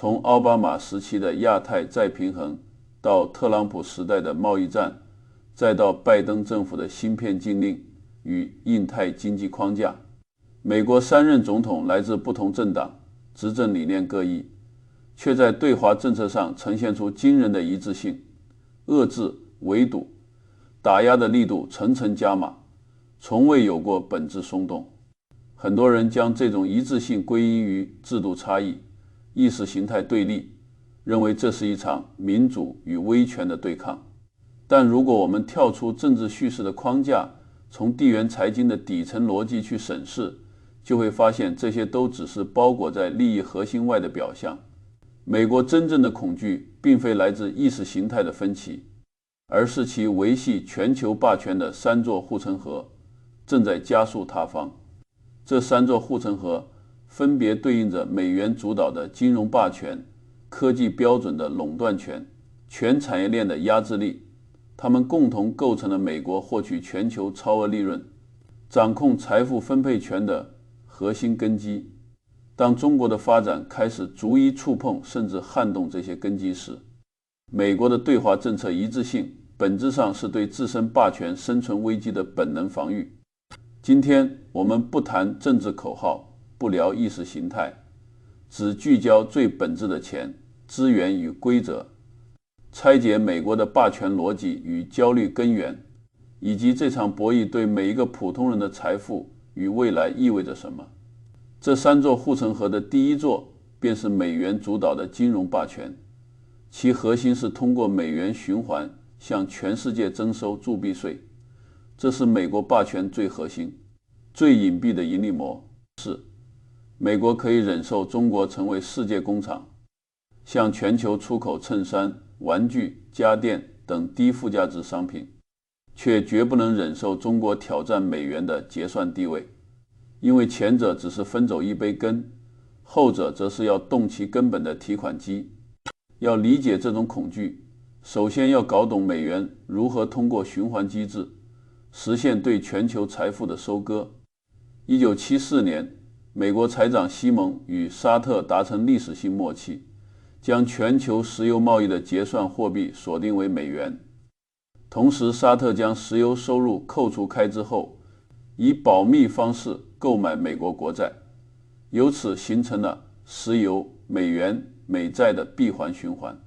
从奥巴马时期的亚太再平衡，到特朗普时代的贸易战，再到拜登政府的芯片禁令与印太经济框架，美国3任总统来自不同政党，执政理念各异，却在对华政策上呈现出惊人的一致性，遏制、围堵、打压的力度层层加码，从未有过本质松动。很多人将这种一致性归因于制度差异、意识形态对立，认为这是一场民主与威权的对抗。但如果我们跳出政治叙事的框架，从地缘财经的底层逻辑去审视，就会发现这些都只是包裹在利益核心外的表象。美国真正的恐惧并非来自意识形态的分歧，而是其维系全球霸权的3座护城河正在加速塌方。这3座护城河分别对应着美元主导的金融霸权、科技标准的垄断权、全产业链的压制力，它们共同构成了美国获取全球超额利润、掌控财富分配权的核心根基。当中国的发展开始逐一触碰甚至撼动这些根基时，美国的对华政策一致性本质上是对自身霸权生存危机的本能防御。今天我们不谈政治口号，不聊意识形态，只聚焦最本质的钱、资源与规则，拆解美国的霸权逻辑与焦虑根源，以及这场博弈对每一个普通人的财富与未来意味着什么。这3座护城河的第一座便是美元主导的金融霸权，其核心是通过美元循环向全世界征收铸币税，这是美国霸权最核心、最隐蔽的盈利模式。美国可以忍受中国成为世界工厂，向全球出口衬衫、玩具、家电等低附加值商品，却绝不能忍受中国挑战美元的结算地位，因为前者只是分走一杯羹，后者则是要动其根本的提款机。要理解这种恐惧，首先要搞懂美元如何通过循环机制实现对全球财富的收割。1974年，美国财长西蒙与沙特达成历史性默契，将全球石油贸易的结算货币锁定为美元。同时，沙特将石油收入扣除开支后，以保密方式购买美国国债，由此形成了石油、美元、美债的闭环循环。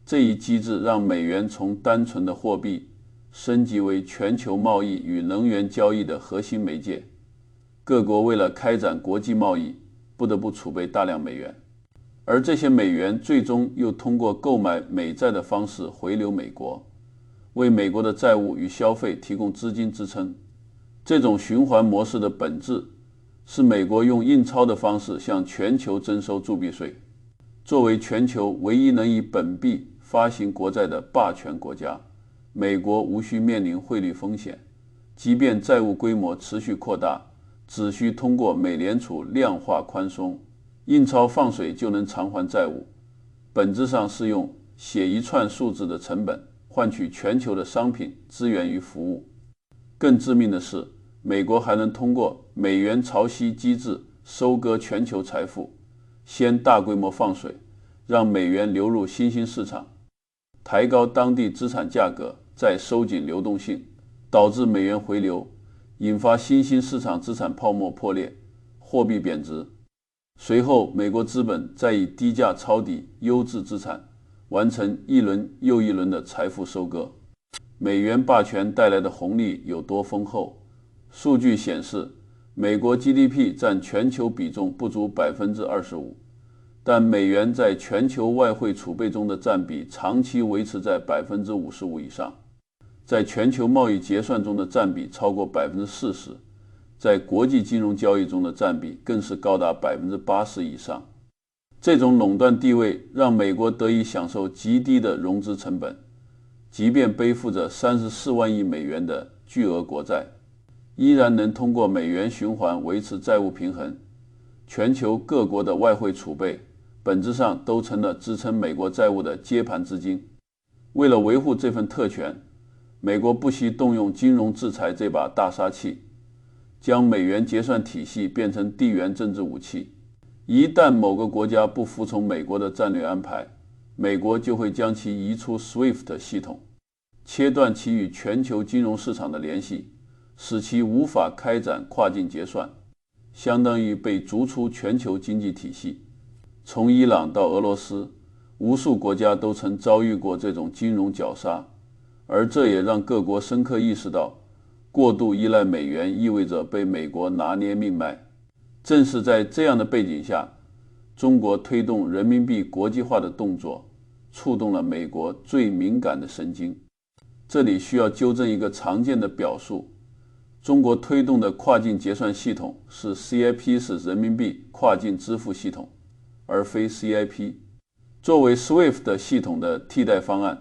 这一机制让美元从单纯的货币升级为全球贸易与能源交易的核心媒介。各国为了开展国际贸易，不得不储备大量美元，而这些美元最终又通过购买美债的方式回流美国，为美国的债务与消费提供资金支撑。这种循环模式的本质是美国用印钞的方式向全球征收铸币税。作为全球唯一能以本币发行国债的霸权国家，美国无需面临汇率风险，即便债务规模持续扩大，只需通过美联储量化宽松，印钞放水就能偿还债务。本质上是用写一串数字的成本换取全球的商品、资源与服务。更致命的是，美国还能通过美元潮汐机制收割全球财富，先大规模放水，让美元流入新兴市场，抬高当地资产价格，再收紧流动性，导致美元回流，引发新兴市场资产泡沫破裂，货币贬值。随后，美国资本再以低价抄底优质资产，完成一轮又一轮的财富收割。美元霸权带来的红利有多丰厚？数据显示，美国 GDP 占全球比重不足 25%， 但美元在全球外汇储备中的占比长期维持在 55% 以上，在全球贸易结算中的占比超过 40%， 在国际金融交易中的占比更是高达 80% 以上。这种垄断地位让美国得以享受极低的融资成本，即便背负着34万亿美元的巨额国债，依然能通过美元循环维持债务平衡。全球各国的外汇储备本质上都成了支撑美国债务的接盘资金。为了维护这份特权，美国不惜动用金融制裁这把大杀器，将美元结算体系变成地缘政治武器。一旦某个国家不服从美国的战略安排，美国就会将其移出 SWIFT 系统，切断其与全球金融市场的联系，使其无法开展跨境结算，相当于被逐出全球经济体系。从伊朗到俄罗斯，无数国家都曾遭遇过这种金融绞杀，而这也让各国深刻意识到，过度依赖美元意味着被美国拿捏命脉。正是在这样的背景下，中国推动人民币国际化的动作，触动了美国最敏感的神经。这里需要纠正一个常见的表述，中国推动的跨境结算系统是 CIP 式人民币跨境支付系统，而非 CIP。作为 SWIFT 系统的替代方案，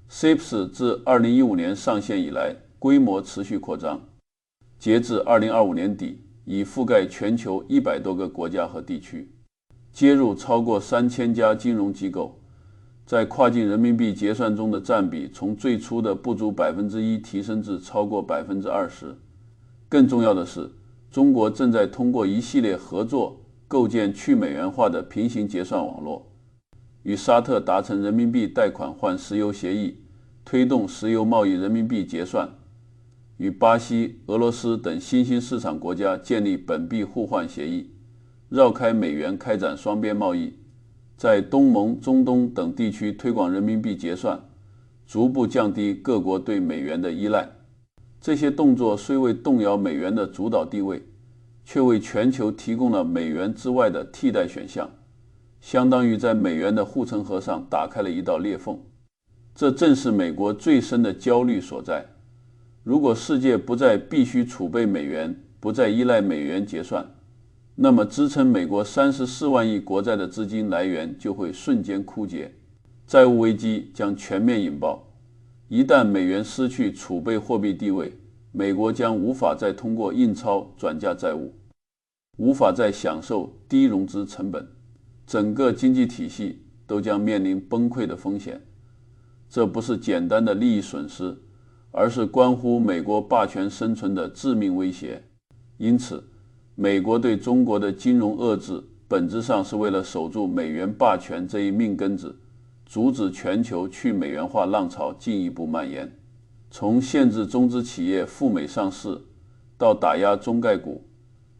CIPS 自2015年上线以来规模持续扩张，截至2025年底已覆盖全球100多个国家和地区，接入超过3000家金融机构，在跨境人民币结算中的占比从最初的不足 1% 提升至超过 20%。 更重要的是，中国正在通过一系列合作构建去美元化的平行结算网络，与沙特达成人民币贷款换石油协议，推动石油贸易人民币结算，与巴西、俄罗斯等新兴市场国家建立本币互换协议，绕开美元开展双边贸易，在东盟、中东等地区推广人民币结算，逐步降低各国对美元的依赖。这些动作虽未动摇美元的主导地位，却为全球提供了美元之外的替代选项，相当于在美元的护城河上打开了一道裂缝。这正是美国最深的焦虑所在。如果世界不再必须储备美元，不再依赖美元结算，那么支撑美国34万亿国债的资金来源就会瞬间枯竭，债务危机将全面引爆。一旦美元失去储备货币地位，美国将无法再通过印钞转嫁债务，无法再享受低融资成本，整个经济体系都将面临崩溃的风险。这不是简单的利益损失，而是关乎美国霸权生存的致命威胁。因此，美国对中国的金融遏制本质上是为了守住美元霸权这一命根子，阻止全球去美元化浪潮进一步蔓延。从限制中资企业赴美上市，到打压中概股，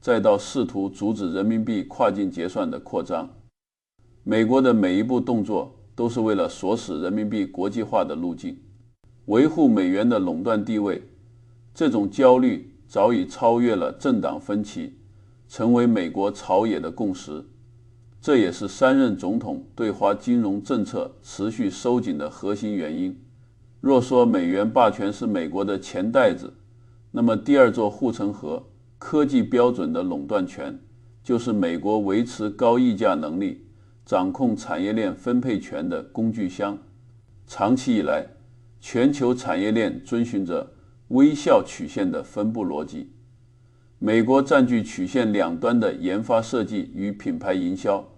再到试图阻止人民币跨境结算的扩张，美国的每一步动作都是为了锁死人民币国际化的路径，维护美元的垄断地位。这种焦虑早已超越了政党分歧，成为美国朝野的共识。这也是3任总统对华金融政策持续收紧的核心原因。若说美元霸权是美国的钱袋子，那么第二座护城河科技标准的垄断权，就是美国维持高溢价能力、掌控产业链分配权的工具箱。长期以来，全球产业链遵循着微笑曲线的分布逻辑，美国占据曲线两端的研发设计与品牌营销，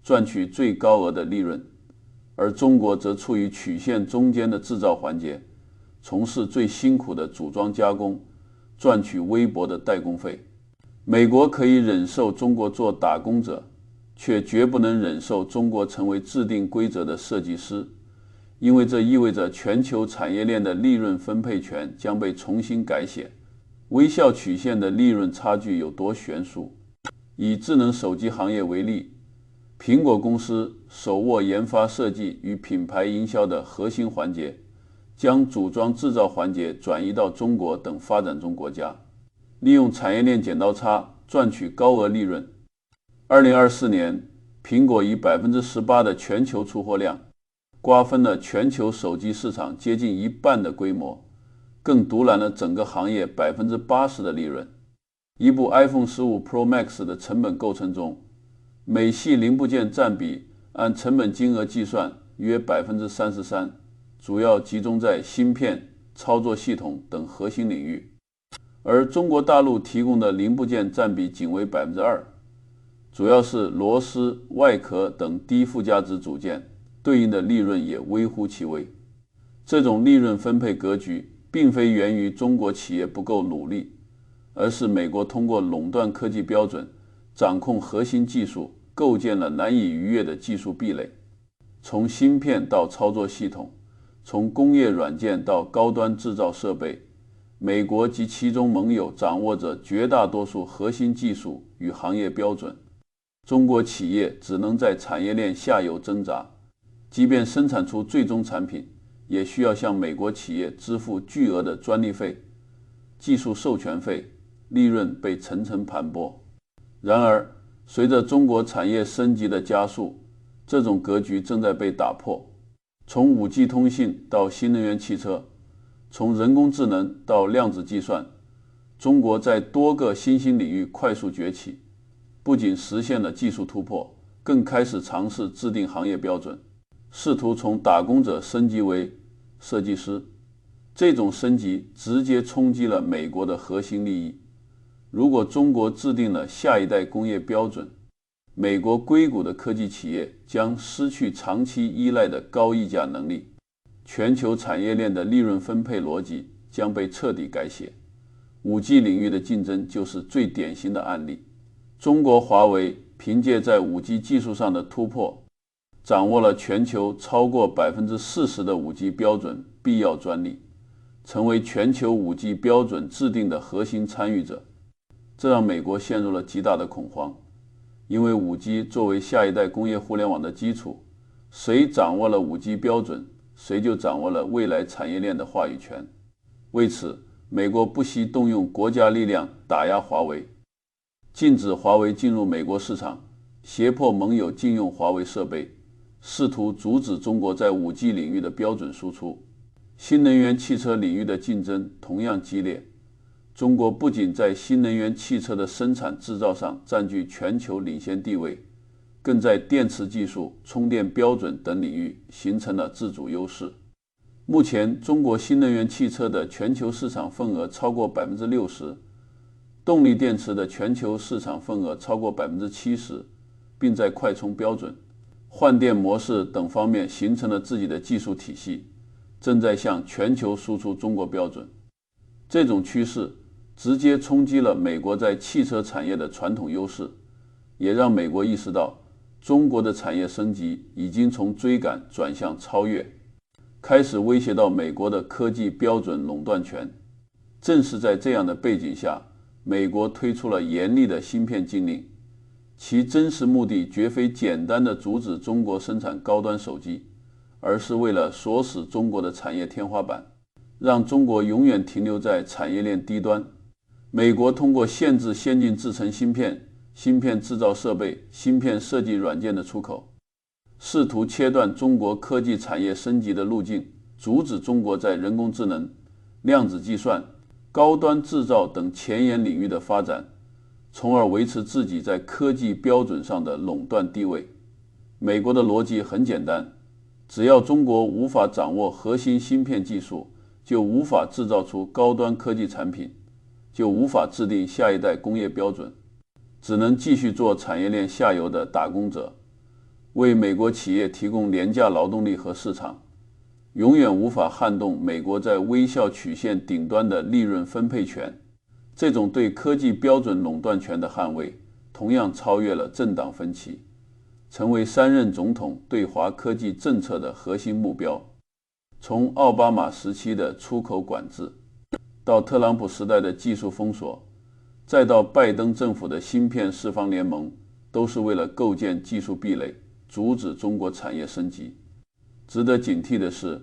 赚取最高额的利润，而中国则处于曲线中间的制造环节，从事最辛苦的组装加工，赚取微薄的代工费。美国可以忍受中国做打工者，却绝不能忍受中国成为制定规则的设计师，因为这意味着全球产业链的利润分配权将被重新改写。微笑曲线的利润差距有多悬殊？以智能手机行业为例，苹果公司手握研发设计与品牌营销的核心环节，将组装制造环节转移到中国等发展中国家，利用产业链剪刀差赚取高额利润。2024年，苹果以 18% 的全球出货量，瓜分了全球手机市场接近一半的规模，更独揽了整个行业 80% 的利润。一部 iPhone 15 Pro Max 的成本构成中，美系零部件占比按成本金额计算约 33%， 主要集中在芯片、操作系统等核心领域，而中国大陆提供的零部件占比仅为 2%， 主要是螺丝、外壳等低附加值组件，对应的利润也微乎其微。这种利润分配格局并非源于中国企业不够努力，而是美国通过垄断科技标准，掌控核心技术，构建了难以逾越的技术壁垒。从芯片到操作系统，从工业软件到高端制造设备，美国及其中盟友掌握着绝大多数核心技术与行业标准。中国企业只能在产业链下游挣扎，即便生产出最终产品，也需要向美国企业支付巨额的专利费、技术授权费，利润被层层盘剥。然而，随着中国产业升级的加速，这种格局正在被打破。从 5G 通信到新能源汽车，从人工智能到量子计算，中国在多个新兴领域快速崛起，不仅实现了技术突破，更开始尝试制定行业标准，试图从打工者升级为设计师。这种升级直接冲击了美国的核心利益。如果中国制定了下一代工业标准，美国硅谷的科技企业将失去长期依赖的高溢价能力，全球产业链的利润分配逻辑将被彻底改写。5G 领域的竞争就是最典型的案例。中国华为凭借在 5G 技术上的突破，掌握了全球超过 40% 的 5G 标准必要专利，成为全球 5G 标准制定的核心参与者。这让美国陷入了极大的恐慌，因为 5G 作为下一代工业互联网的基础，谁掌握了 5G 标准，谁就掌握了未来产业链的话语权。为此，美国不惜动用国家力量打压华为，禁止华为进入美国市场，胁迫盟友禁用华为设备，试图阻止中国在 5G 领域的标准输出。新能源汽车领域的竞争同样激烈，中国不仅在新能源汽车的生产制造上占据全球领先地位，更在电池技术、充电标准等领域形成了自主优势。目前，中国新能源汽车的全球市场份额超过 60%， 动力电池的全球市场份额超过 70%， 并在快充标准、换电模式等方面形成了自己的技术体系，正在向全球输出中国标准。这种趋势直接冲击了美国在汽车产业的传统优势，也让美国意识到中国的产业升级已经从追赶转向超越，开始威胁到美国的科技标准垄断权。正是在这样的背景下，美国推出了严厉的芯片禁令，其真实目的绝非简单的阻止中国生产高端手机，而是为了锁死中国的产业天花板，让中国永远停留在产业链低端。美国通过限制先进制程芯片、芯片制造设备、芯片设计软件的出口，试图切断中国科技产业升级的路径，阻止中国在人工智能、量子计算、高端制造等前沿领域的发展，从而维持自己在科技标准上的垄断地位。美国的逻辑很简单，只要中国无法掌握核心芯片技术，就无法制造出高端科技产品，就无法制定下一代工业标准，只能继续做产业链下游的打工者，为美国企业提供廉价劳动力和市场，永远无法撼动美国在微笑曲线顶端的利润分配权。这种对科技标准垄断权的捍卫，同样超越了政党分歧，成为3任总统对华科技政策的核心目标。从奥巴马时期的出口管制，到特朗普时代的技术封锁，再到拜登政府的芯片四方联盟，都是为了构建技术壁垒，阻止中国产业升级。值得警惕的是，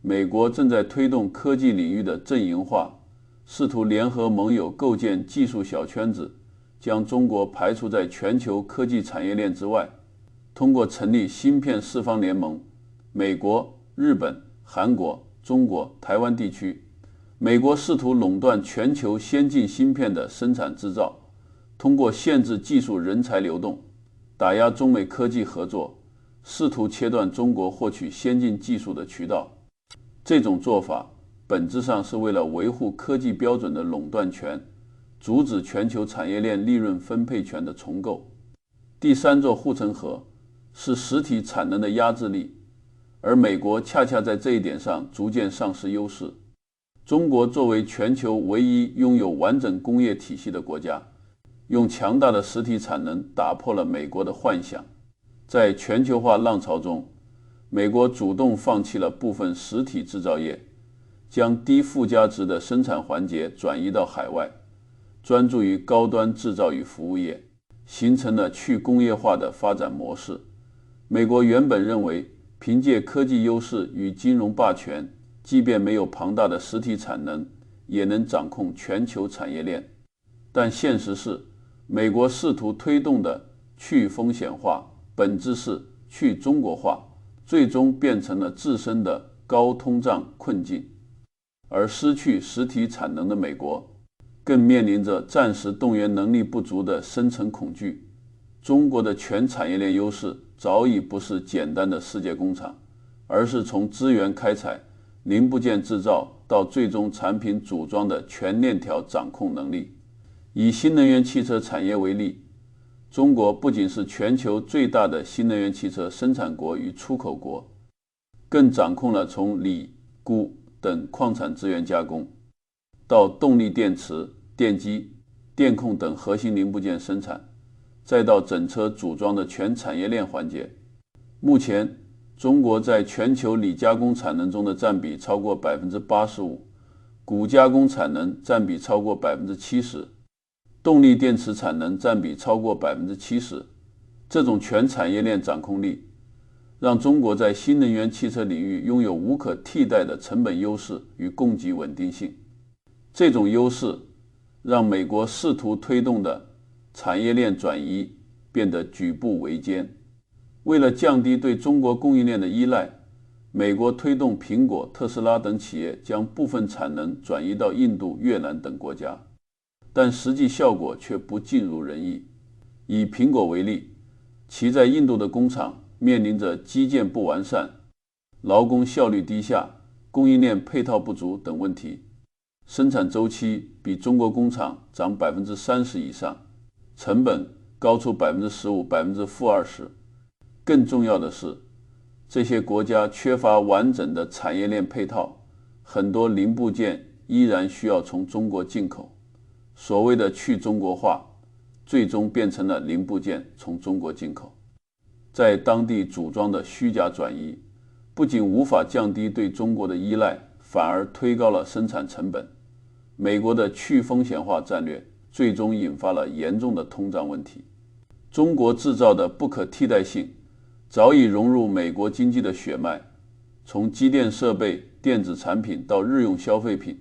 美国正在推动科技领域的阵营化，试图联合盟友构建技术小圈子，将中国排除在全球科技产业链之外。通过成立芯片四方联盟，美国、日本、韩国、中国、台湾地区，美国试图垄断全球先进芯片的生产制造，通过限制技术人才流动，打压中美科技合作，试图切断中国获取先进技术的渠道。这种做法本质上是为了维护科技标准的垄断权，阻止全球产业链利润分配权的重构。第三座护城河是实体产能的压制力，而美国恰恰在这一点上逐渐丧失优势。中国作为全球唯一拥有完整工业体系的国家，用强大的实体产能打破了美国的幻想。在全球化浪潮中，美国主动放弃了部分实体制造业，将低附加值的生产环节转移到海外，专注于高端制造与服务业，形成了去工业化的发展模式。美国原本认为凭借科技优势与金融霸权，即便没有庞大的实体产能，也能掌控全球产业链。但现实是，美国试图推动的去风险化，本质是去中国化，最终变成了自身的高通胀困境。而失去实体产能的美国，更面临着暂时动员能力不足的深层恐惧。中国的全产业链优势早已不是简单的世界工厂，而是从资源开采、零部件制造到最终产品组装的全链条掌控能力。以新能源汽车产业为例，中国不仅是全球最大的新能源汽车生产国与出口国，更掌控了从锂、钴等矿产资源加工，到动力电池、电机、电控等核心零部件生产，再到整车组装的全产业链环节。目前，中国在全球锂加工产能中的占比超过 85%， 钴加工产能占比超过 70%， 动力电池产能占比超过 70%。 这种全产业链掌控力让中国在新能源汽车领域拥有无可替代的成本优势与供给稳定性。这种优势让美国试图推动的产业链转移变得举步维艰。为了降低对中国供应链的依赖，美国推动苹果、特斯拉等企业将部分产能转移到印度、越南等国家，但实际效果却不尽如人意。以苹果为例，其在印度的工厂面临着基建不完善、劳工效率低下、供应链配套不足等问题，生产周期比中国工厂涨 30% 以上，成本高出 15%、-20%。更重要的是，这些国家缺乏完整的产业链配套，很多零部件依然需要从中国进口。所谓的去中国化，最终变成了零部件从中国进口。在当地组装的虚假转移，不仅无法降低对中国的依赖，反而推高了生产成本。美国的去风险化战略最终引发了严重的通胀问题。中国制造的不可替代性早已融入美国经济的血脉，从机电设备、电子产品到日用消费品，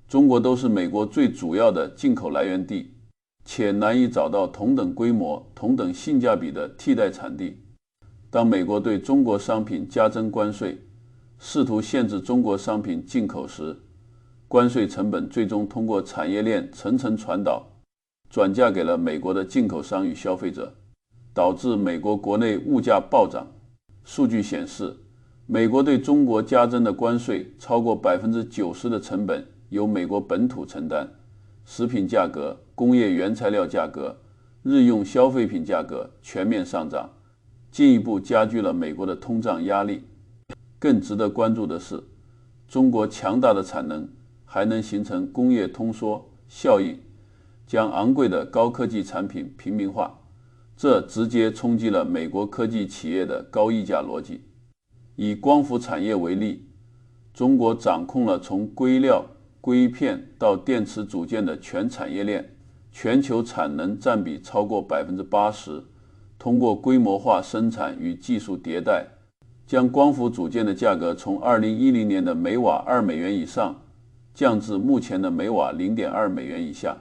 中国都是美国最主要的进口来源地，且难以找到同等规模、同等性价比的替代产地。当美国对中国商品加征关税，试图限制中国商品进口时，关税成本最终通过产业链层层传导，转嫁给了美国的进口商与消费者，导致美国国内物价暴涨。数据显示，美国对中国加征的关税超过 90% 的成本由美国本土承担，食品价格、工业原材料价格、日用消费品价格全面上涨，进一步加剧了美国的通胀压力。更值得关注的是，中国强大的产能还能形成工业通缩效应，将昂贵的高科技产品平民化，这直接冲击了美国科技企业的高溢价逻辑。以光伏产业为例，中国掌控了从硅料、硅片到电池组件的全产业链，全球产能占比超过 80%， 通过规模化生产与技术迭代，将光伏组件的价格从2010年的每瓦2美元以上降至目前的每瓦 0.2 美元以下，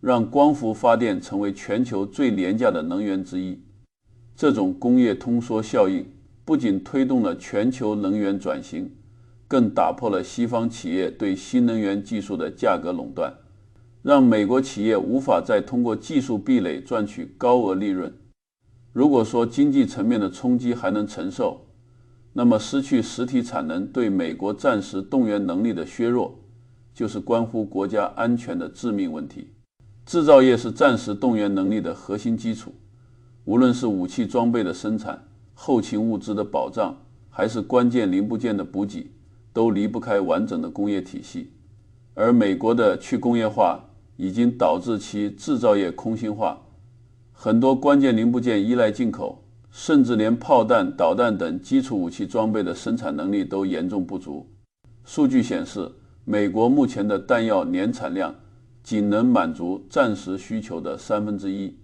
让光伏发电成为全球最廉价的能源之一。这种工业通缩效应不仅推动了全球能源转型，更打破了西方企业对新能源技术的价格垄断，让美国企业无法再通过技术壁垒赚取高额利润。如果说经济层面的冲击还能承受，那么失去实体产能对美国暂时动员能力的削弱，就是关乎国家安全的致命问题。制造业是暂时动员能力的核心基础，无论是武器装备的生产、后勤物资的保障，还是关键零部件的补给，都离不开完整的工业体系。而美国的去工业化已经导致其制造业空心化，很多关键零部件依赖进口，甚至连炮弹、导弹等基础武器装备的生产能力都严重不足。数据显示，美国目前的弹药年产量仅能满足战时需求的1/3，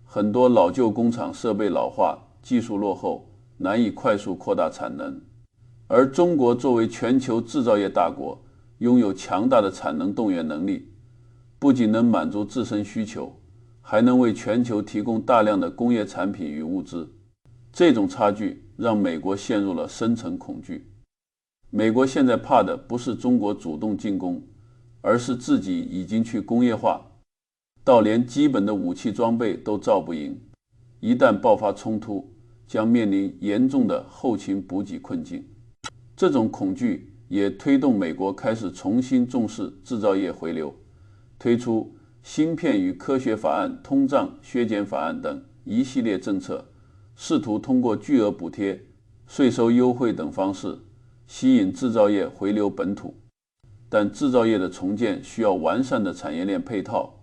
很多老旧工厂设备老化，技术落后，难以快速扩大产能。而中国作为全球制造业大国，拥有强大的产能动员能力，不仅能满足自身需求，还能为全球提供大量的工业产品与物资。这种差距让美国陷入了深层恐惧。美国现在怕的不是中国主动进攻，而是自己已经去工业化，到连基本的武器装备都造不赢。一旦爆发冲突，将面临严重的后勤补给困境。这种恐惧也推动美国开始重新重视制造业回流，推出芯片与科学法案、通胀削减法案等一系列政策，试图通过巨额补贴、税收优惠等方式吸引制造业回流本土。但制造业的重建需要完善的产业链配套、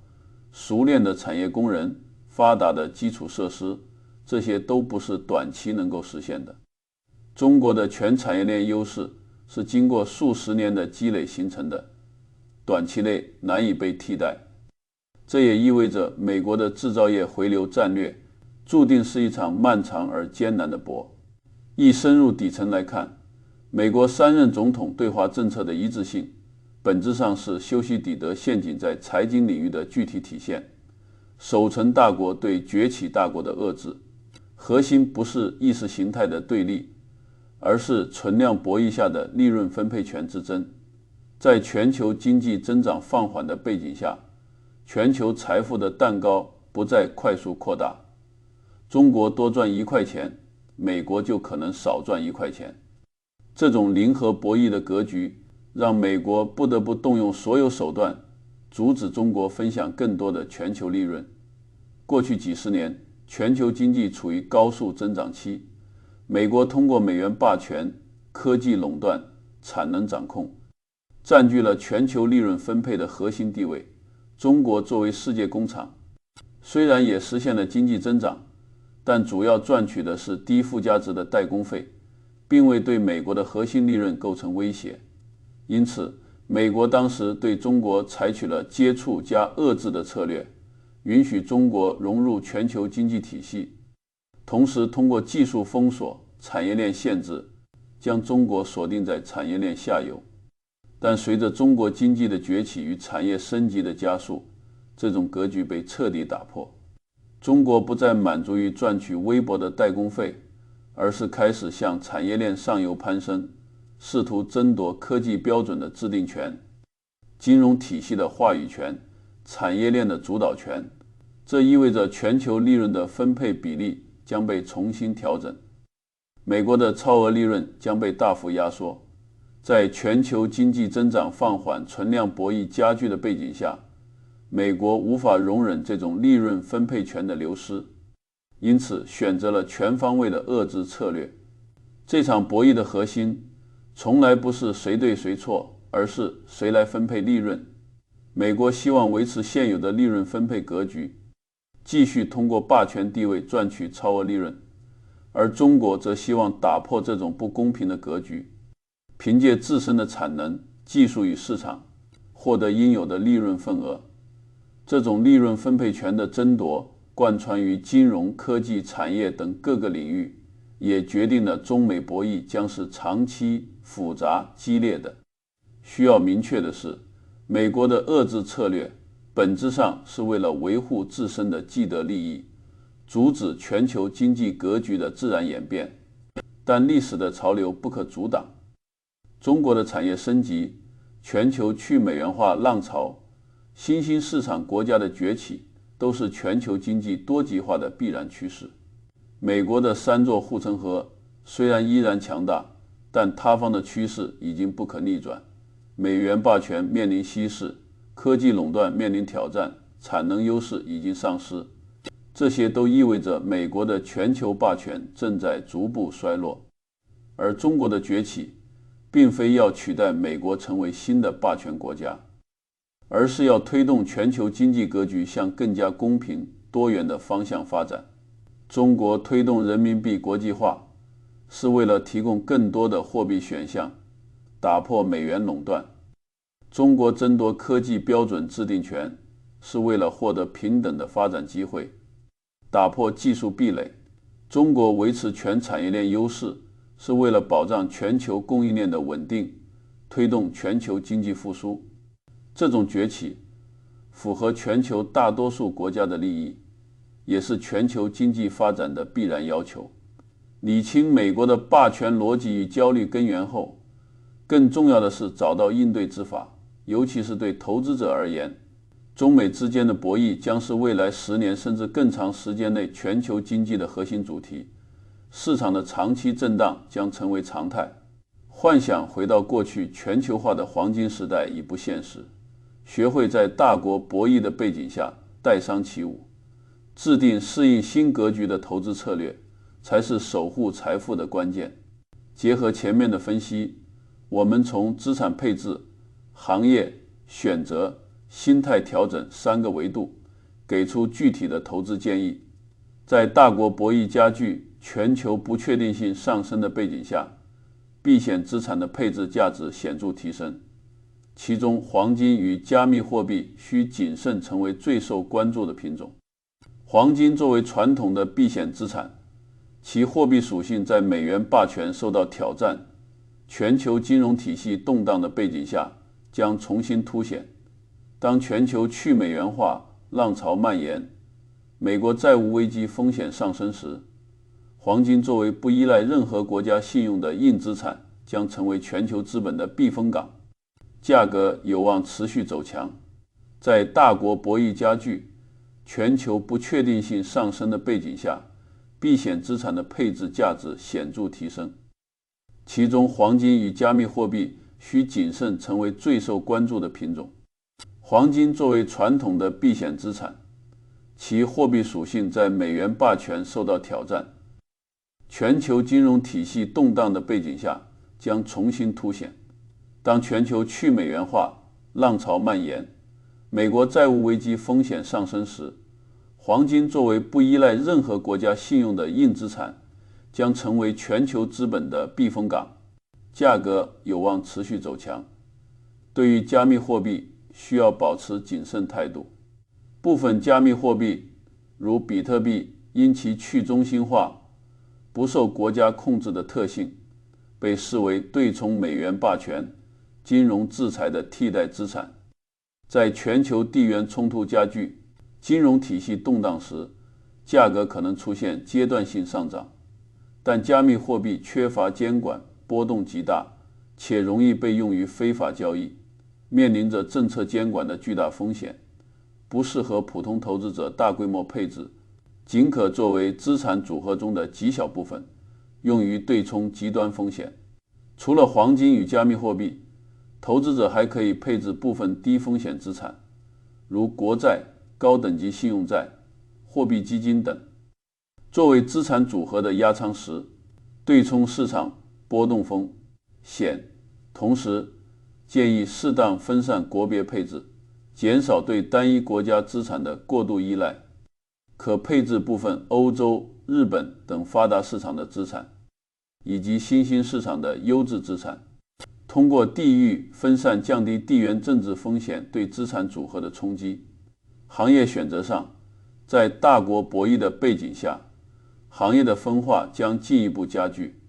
熟练的产业工人、发达的基础设施，这些都不是短期能够实现的。中国的全产业链优势是经过数十年的积累形成的，短期内难以被替代。这也意味着美国的制造业回流战略注定是一场漫长而艰难的搏。一深入底层来看，美国3任总统对华政策的一致性，本质上是修昔底德陷阱在财经领域的具体体现。守成大国对崛起大国的遏制，核心不是意识形态的对立，而是存量博弈下的利润分配权之争。在全球经济增长放缓的背景下，全球财富的蛋糕不再快速扩大。中国多赚1块钱，美国就可能少赚1块钱。这种零和博弈的格局，让美国不得不动用所有手段，阻止中国分享更多的全球利润。过去几十年，全球经济处于高速增长期，美国通过美元霸权、科技垄断、产能掌控，占据了全球利润分配的核心地位。中国作为世界工厂，虽然也实现了经济增长，但主要赚取的是低附加值的代工费，并未对美国的核心利润构成威胁。因此，美国当时对中国采取了接触加遏制的策略，允许中国融入全球经济体系，同时通过技术封锁、产业链限制，将中国锁定在产业链下游。但随着中国经济的崛起与产业升级的加速，这种格局被彻底打破。中国不再满足于赚取微薄的代工费，而是开始向产业链上游攀升，试图争夺科技标准的制定权、金融体系的话语权、产业链的主导权。这意味着全球利润的分配比例将被重新调整，美国的超额利润将被大幅压缩。在全球经济增长放缓、存量博弈加剧的背景下，美国无法容忍这种利润分配权的流失，因此选择了全方位的遏制策略。这场博弈的核心从来不是谁对谁错，而是谁来分配利润。美国希望维持现有的利润分配格局，继续通过霸权地位赚取超额利润，而中国则希望打破这种不公平的格局，凭借自身的产能、技术与市场，获得应有的利润份额。这种利润分配权的争夺贯穿于金融、科技、产业等各个领域，也决定了中美博弈将是长期、复杂、激烈的。需要明确的是，美国的遏制策略本质上是为了维护自身的既得利益，阻止全球经济格局的自然演变。但历史的潮流不可阻挡，中国的产业升级、全球去美元化浪潮、新兴市场国家的崛起，都是全球经济多极化的必然趋势。美国的3座护城河虽然依然强大，但塌方的趋势已经不可逆转。美元霸权面临稀释，科技垄断面临挑战，产能优势已经丧失。这些都意味着美国的全球霸权正在逐步衰落，而中国的崛起并非要取代美国成为新的霸权国家，而是要推动全球经济格局向更加公平多元的方向发展。中国推动人民币国际化，是为了提供更多的货币选项，打破美元垄断。中国争夺科技标准制定权，是为了获得平等的发展机会，打破技术壁垒。中国维持全产业链优势，是为了保障全球供应链的稳定，推动全球经济复苏。这种崛起符合全球大多数国家的利益，也是全球经济发展的必然要求。理清美国的霸权逻辑与焦虑根源后，更重要的是找到应对之法，尤其是对投资者而言，中美之间的博弈将是未来10年甚至更长时间内全球经济的核心主题。市场的长期震荡将成为常态。幻想回到过去全球化的黄金时代已不现实。学会在大国博弈的背景下带伤起舞，制定适应新格局的投资策略，才是守护财富的关键。结合前面的分析，我们从资产配置、行业选择、心态调整3个维度，给出具体的投资建议。在大国博弈加剧、全球不确定性上升的背景下，避险资产的配置价值显著提升。其中黄金与加密货币需谨慎成为最受关注的品种。黄金作为传统的避险资产，其货币属性在美元霸权受到挑战、全球金融体系动荡的背景下将重新凸显。当全球去美元化浪潮蔓延，美国债务危机风险上升时，黄金作为不依赖任何国家信用的硬资产将成为全球资本的避风港，价格有望持续走强。在大国博弈加剧、全球不确定性上升的背景下，避险资产的配置价值显著提升。其中黄金与加密货币需谨慎成为最受关注的品种。黄金作为传统的避险资产，其货币属性在美元霸权受到挑战、全球金融体系动荡的背景下将重新凸显。当全球去美元化浪潮蔓延，美国债务危机风险上升时，黄金作为不依赖任何国家信用的硬资产将成为全球资本的避风港，价格有望持续走强。对于加密货币需要保持谨慎态度。部分加密货币如比特币因其去中心化、不受国家控制的特性，被视为对冲美元霸权、金融制裁的替代资产。在全球地缘冲突加剧、金融体系动荡时，价格可能出现阶段性上涨。但加密货币缺乏监管，波动极大，且容易被用于非法交易，面临着政策监管的巨大风险，不适合普通投资者大规模配置，仅可作为资产组合中的极小部分，用于对冲极端风险。除了黄金与加密货币，投资者还可以配置部分低风险资产，如国债、高等级信用债、货币基金等，作为资产组合的压舱石，对冲市场波动风险。同时建议适当分散国别配置，减少对单一国家资产的过度依赖，可配置部分欧洲、日本等发达市场的资产，以及新兴市场的优质资产，通过地域分散降低地缘政治风险对资产组合的冲击。行业选择上，在大国博弈的背景下，行业的分化将进一步加剧。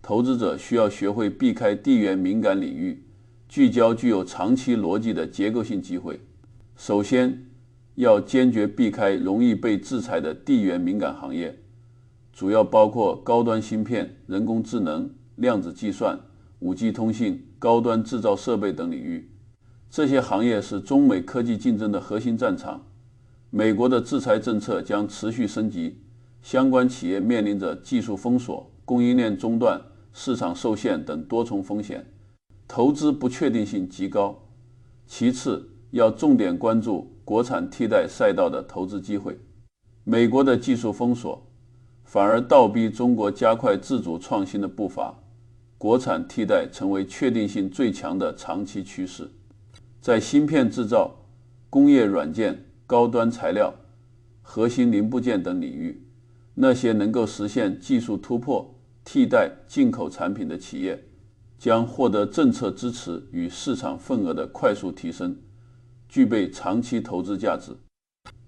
投资者需要学会避开地缘敏感领域，聚焦具有长期逻辑的结构性机会。首先，要坚决避开容易被制裁的地缘敏感行业，主要包括高端芯片、人工智能、量子计算、5G 通信、高端制造设备等领域。这些行业是中美科技竞争的核心战场。美国的制裁政策将持续升级，相关企业面临着技术封锁、供应链中断、市场受限等多重风险，投资不确定性极高。其次，要重点关注国产替代赛道的投资机会。美国的技术封锁反而倒逼中国加快自主创新的步伐，国产替代成为确定性最强的长期趋势。在芯片制造、工业软件、高端材料、核心零部件等领域，那些能够实现技术突破、替代进口产品的企业，将获得政策支持与市场份额的快速提升，具备长期投资价值。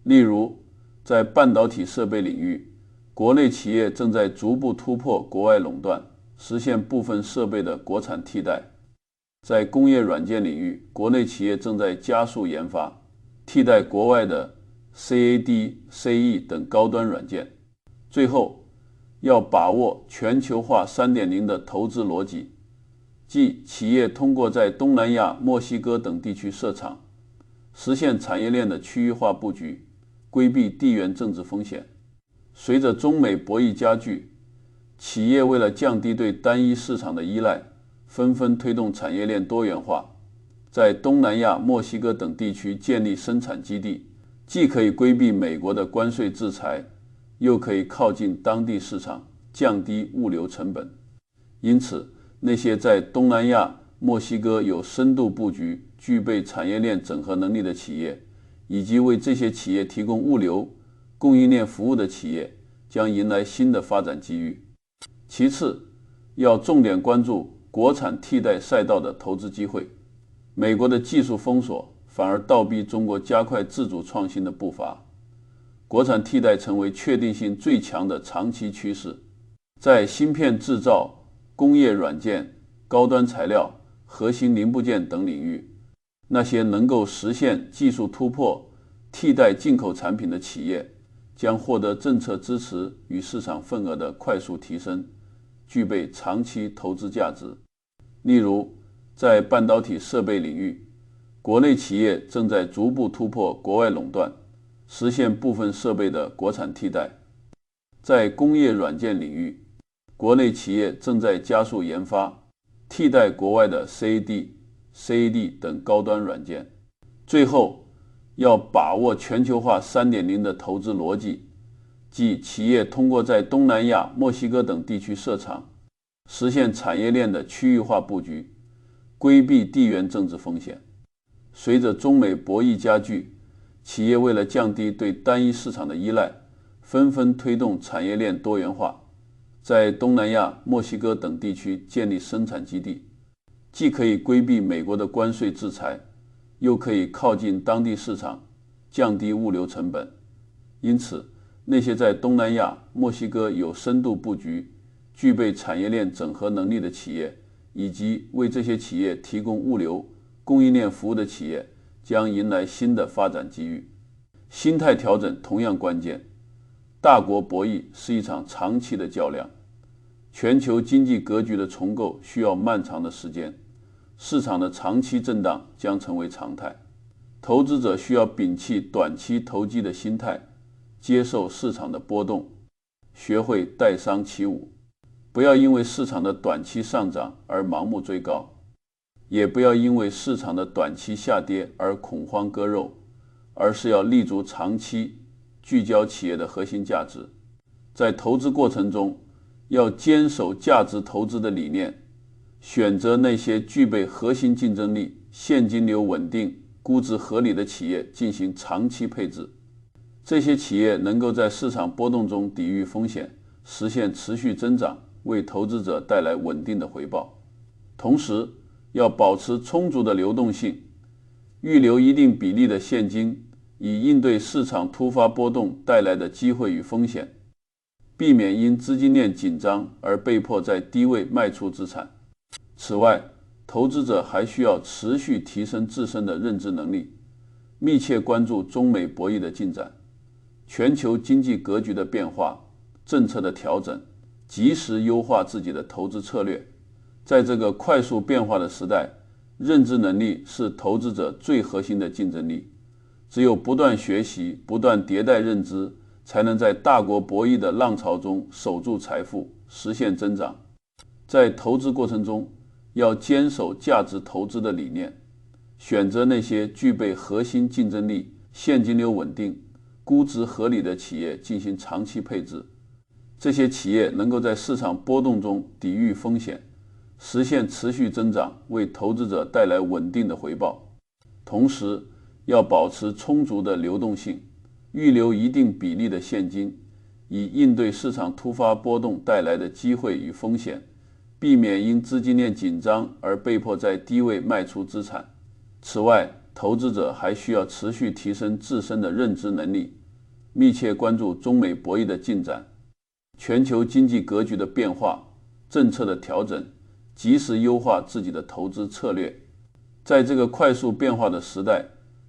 例如，在半导体设备领域，国内企业正在逐步突破国外垄断，实现部分设备的国产替代。在工业软件领域，国内企业正在加速研发，替代国外的 CAD、CE 等高端软件。最后，要把握全球化 3.0 的投资逻辑，即企业通过在东南亚、墨西哥等地区设厂，实现产业链的区域化布局，规避地缘政治风险。随着中美博弈加剧，企业为了降低对单一市场的依赖，纷纷推动产业链多元化，在东南亚、墨西哥等地区建立生产基地，既可以规避美国的关税制裁，又可以靠近当地市场，降低物流成本。因此，那些在东南亚、墨西哥有深度布局、具备产业链整合能力的企业，以及为这些企业提供物流、供应链服务的企业，将迎来新的发展机遇。其次，要重点关注国产替代赛道的投资机会。美国的技术封锁反而倒逼中国加快自主创新的步伐，国产替代成为确定性最强的长期趋势。在芯片制造、工业软件、高端材料、核心零部件等领域，那些能够实现技术突破、替代进口产品的企业，将获得政策支持与市场份额的快速提升，具备长期投资价值。例如，在半导体设备领域，国内企业正在逐步突破国外垄断，实现部分设备的国产替代。在工业软件领域，国内企业正在加速研发，替代国外的 CAD、CAD 等高端软件。最后，要把握全球化 3.0 的投资逻辑，即企业通过在东南亚、墨西哥等地区设厂，实现产业链的区域化布局，规避地缘政治风险。随着中美博弈加剧，企业为了降低对单一市场的依赖，纷纷推动产业链多元化，在东南亚、墨西哥等地区建立生产基地，既可以规避美国的关税制裁，又可以靠近当地市场，降低物流成本。因此，那些在东南亚、墨西哥有深度布局、具备产业链整合能力的企业，以及为这些企业提供物流、供应链服务的企业，将迎来新的发展机遇。心态调整同样关键。大国博弈是一场长期的较量，全球经济格局的重构需要漫长的时间，市场的长期震荡将成为常态。投资者需要摒弃短期投机的心态，接受市场的波动，学会带伤起舞。不要因为市场的短期上涨而盲目追高，也不要因为市场的短期下跌而恐慌割肉，而是要立足长期，聚焦企业的核心价值。在投资过程中，要坚守价值投资的理念，选择那些具备核心竞争力、现金流稳定、估值合理的企业进行长期配置。这些企业能够在市场波动中抵御风险，实现持续增长，为投资者带来稳定的回报。同时，要保持充足的流动性，预留一定比例的现金，以应对市场突发波动带来的机会与风险，避免因资金链紧张而被迫在低位卖出资产。此外，投资者还需要持续提升自身的认知能力，密切关注中美博弈的进展、全球经济格局的变化、政策的调整，及时优化自己的投资策略。在这个快速变化的时代，认知能力是投资者最核心的竞争力。只有不断学习、不断迭代认知，才能在大国博弈的浪潮中守住财富，实现增长。在投资过程中，要坚守价值投资的理念，选择那些具备核心竞争力、现金流稳定、估值合理的企业进行长期配置。这些企业能够在市场波动中抵御风险，实现持续增长，为投资者带来稳定的回报。同时要保持充足的流动性，预留一定比例的现金，以应对市场突发波动带来的机会与风险，避免因资金链紧张而被迫在低位卖出资产。此外，投资者还需要持续提升自身的认知能力，密切关注中美博弈的进展、全球经济格局的变化、政策的调整，及时优化自己的投资策略。在这个快速变化的时代，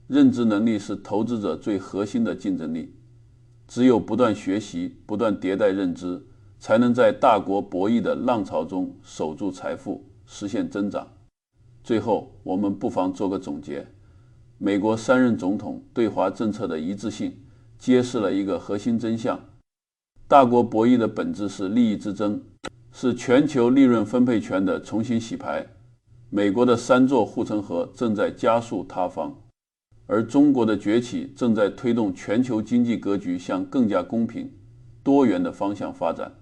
认知能力是投资者最核心的竞争力。只有不断学习、不断迭代认知，才能在大国博弈的浪潮中守住财富，实现增长。最后，我们不妨做个总结。美国3任总统对华政策的一致性，揭示了一个核心真相：大国博弈的本质是利益之争，是全球利润分配权的重新洗牌。美国的3座护城河正在加速塌方，而中国的崛起正在推动全球经济格局向更加公平、多元的方向发展。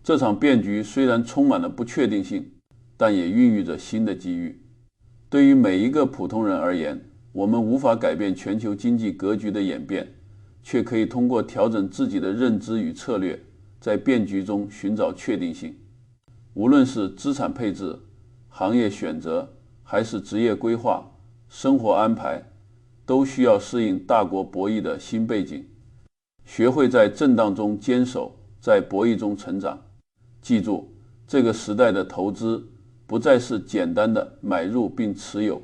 这场变局虽然充满了不确定性，但也孕育着新的机遇。对于每一个普通人而言，我们无法改变全球经济格局的演变，却可以通过调整自己的认知与策略，在变局中寻找确定性。无论是资产配置、行业选择，还是职业规划、生活安排，都需要适应大国博弈的新背景，学会在震荡中坚守，在博弈中成长。记住，这个时代的投资不再是简单的买入并持有，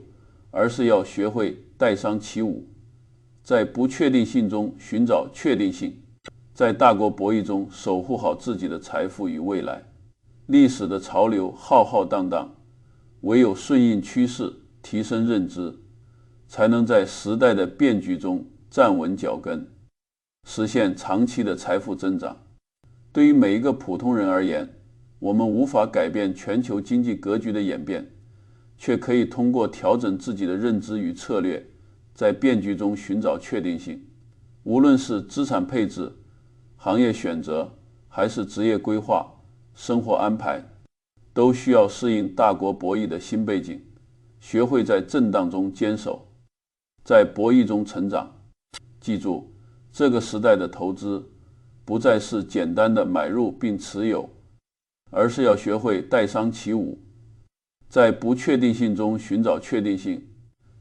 而是要学会带伤起舞，在不确定性中寻找确定性，在大国博弈中守护好自己的财富与未来。历史的潮流浩浩荡荡，唯有顺应趋势，提升认知，才能在时代的变局中站稳脚跟，实现长期的财富增长。对于每一个普通人而言，我们无法改变全球经济格局的演变，却可以通过调整自己的认知与策略，在变局中寻找确定性。无论是资产配置、行业选择，还是职业规划、生活安排，都需要适应大国博弈的新背景，学会在震荡中坚守，在博弈中成长。记住，这个时代的投资不再是简单的买入并持有，而是要学会带伤起舞，在不确定性中寻找确定性，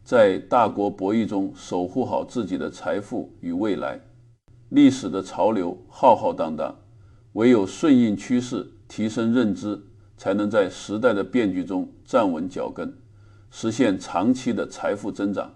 在大国博弈中守护好自己的财富与未来。历史的潮流浩浩荡荡，唯有顺应趋势，提升认知，才能在时代的变局中站稳脚跟，实现长期的财富增长。